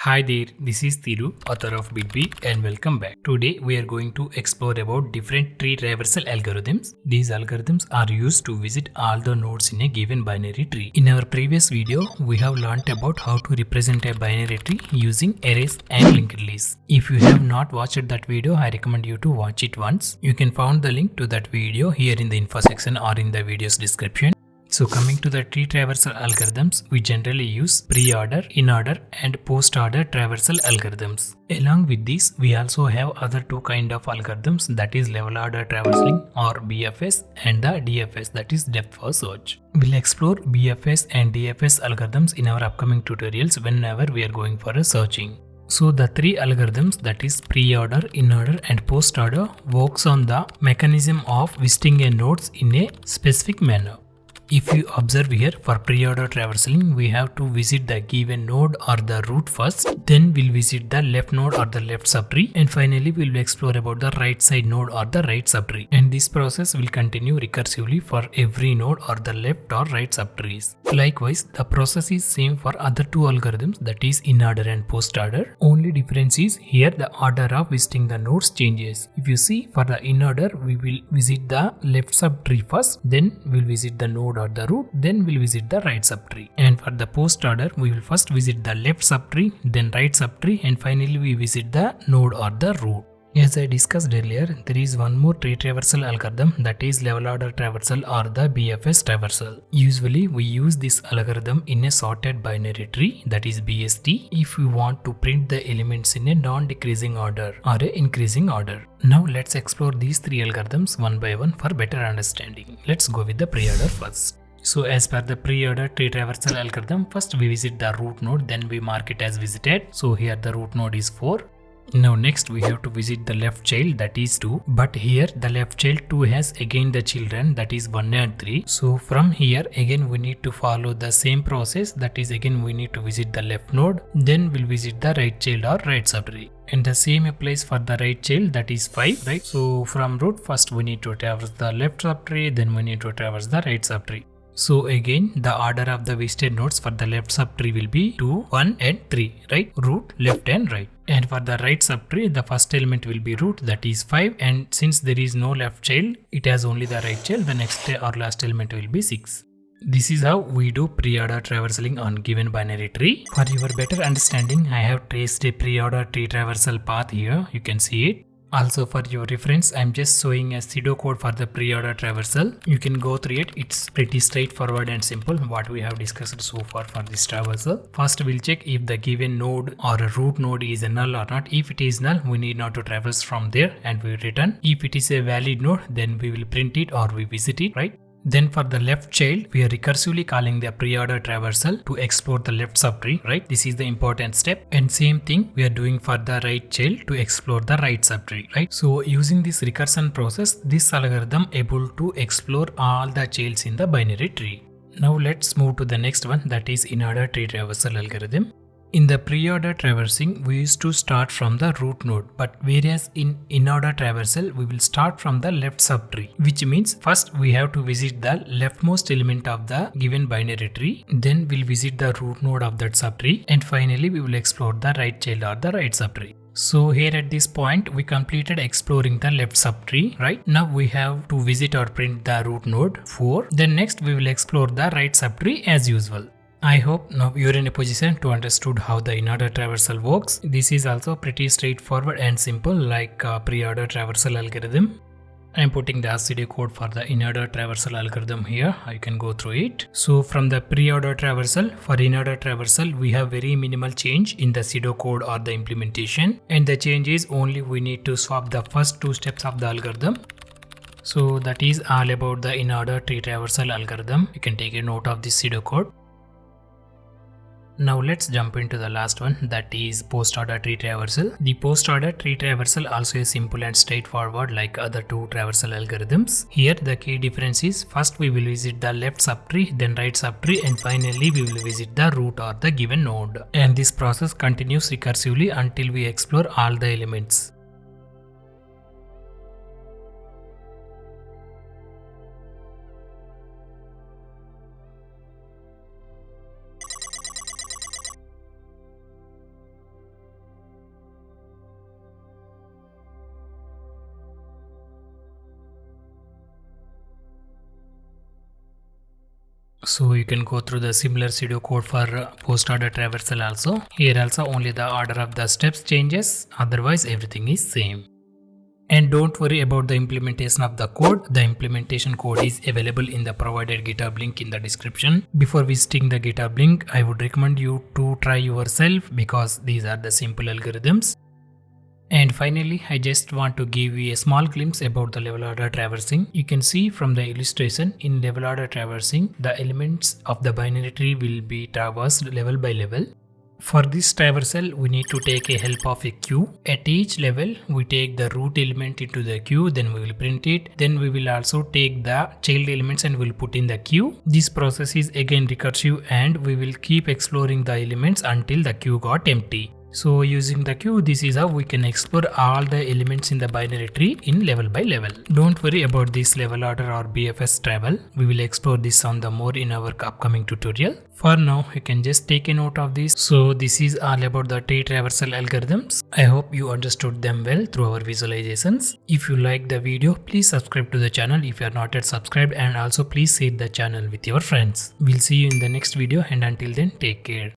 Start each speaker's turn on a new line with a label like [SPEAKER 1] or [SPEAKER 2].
[SPEAKER 1] Hi there, this is Thiru, author of BITBEE, and welcome back. Today we are going to explore about different tree traversal algorithms. These algorithms are used to visit all the nodes in a given binary tree. In our previous video, we have learnt about how to represent a binary tree using arrays and linked lists. If you have not watched that video, I recommend you to watch it once. You can find the link to that video here in the info section or in the video's description. So coming to the tree traversal algorithms, we generally use pre-order, in-order and post-order traversal algorithms. Along with these, we also have other two kind of algorithms, that is level order traversing or BFS and the DFS, that is depth first search. We'll explore BFS and DFS algorithms in our upcoming tutorials whenever we are going for a searching. So the three algorithms, that is pre-order, in-order and post-order, works on the mechanism of visiting a nodes in a specific manner. If you observe here, for pre-order traversing, we have to visit the given node or the root first, then we'll visit the left node or the left subtree, and finally we'll explore about the right side node or the right subtree. And this process will continue recursively for every node or the left or right subtrees. Likewise, the process is same for other two algorithms, that is in-order and post-order. Only difference is here the order of visiting the nodes changes. If you see, for the in-order, we will visit the left subtree first, then we'll visit the node or the root, then we'll visit the right subtree. And for the post order, we will first visit the left subtree, then right subtree, and finally we visit the node or the root. As I discussed earlier, there is one more tree traversal algorithm, that is level order traversal or the BFS traversal. Usually we use this algorithm in a sorted binary tree, that is BST, if we want to print the elements in a non-decreasing order or a increasing order. Now let's explore these three algorithms one by one for better understanding. Let's go with the pre-order first. So as per the pre-order tree traversal algorithm, first we visit the root node, then we mark it as visited. So here the root node is 4. Now next we have to visit the left child, that is 2, but here the left child 2 has again the children, that is 1 and 3. So from here again we need to follow the same process, that is again we need to visit the left node, then we'll visit the right child or right subtree. And the same applies for the right child, that is 5, right? So from root first we need to traverse the left subtree, then we need to traverse the right subtree. So again the order of the visited nodes for the left subtree will be 2, 1 and 3, right? Root, left and right. And for the right subtree, the first element will be root, that is 5, and since there is no left child, it has only the right child, the next or last element will be 6. This is how we do pre-order traversaling on given binary tree. For your better understanding, I have traced a pre-order tree traversal path here, you can see it. Also for your reference, I am just showing a pseudocode for the pre-order traversal. You can go through it. It's pretty straightforward and simple what we have discussed so far for this traversal. First we'll check if the given node or a root node is a null or not. If it is null, we need not to traverse from there and we return. If it is a valid node, then we will print it or we visit it, right? Then for the left child, we are recursively calling the pre-order traversal to explore the left subtree, right? This is the important step. And same thing we are doing for the right child to explore the right subtree, right? So using this recursion process, this algorithm able to explore all the childs in the binary tree. Now let's move to the next one, that is in-order tree traversal algorithm. In the pre-order traversing, we used to start from the root node, but whereas in in-order traversal, we will start from the left subtree, which means first we have to visit the leftmost element of the given binary tree, then we'll visit the root node of that subtree, and finally we will explore the right child or the right subtree. So here at this point, we completed exploring the left subtree, right? Now we have to visit or print the root node 4, then next we will explore the right subtree as usual. I hope now you're in a position to understood how the in-order traversal works. This is also pretty straightforward and simple like pre-order traversal algorithm. I'm putting the std code for the in-order traversal algorithm here. You can go through it. So from the pre-order traversal, for in-order traversal, we have very minimal change in the pseudo code or the implementation. And the change is only we need to swap the first 2 steps of the algorithm. So that is all about the in-order tree traversal algorithm. You can take a note of this pseudo code. Now let's jump into the last one, that is post-order tree traversal. The post-order tree traversal also is simple and straightforward like other two traversal algorithms. Here the key difference is first we will visit the left subtree, then right subtree, and finally we will visit the root or the given node. And this process continues recursively until we explore all the elements. So you can go through the similar pseudo code for post order traversal also. Here also only the order of the steps changes, otherwise everything is same. And don't worry about the implementation of the code. The implementation code is available in the provided GitHub link in the description. Before visiting the GitHub link, I would recommend you to try yourself because these are the simple algorithms. And finally, I just want to give you a small glimpse about the level order traversing. You can see from the illustration, in level order traversing, the elements of the binary tree will be traversed level by level. For this traversal, we need to take a help of a queue. At each level, we take the root element into the queue, then we will print it. Then we will also take the child elements and will put in the queue. This process is again recursive and we will keep exploring the elements until the queue got empty. So using the queue, this is how we can explore all the elements in the binary tree in level by level. Don't worry about this level order or BFS travel. We will explore this on the more in our upcoming tutorial. For now, you can just take a note of this. So this is all about the tree traversal algorithms. I hope you understood them well through our visualizations. If you like the video, please subscribe to the channel if you are not yet subscribed, and also please share the channel with your friends. We'll see you in the next video, and until then, take care.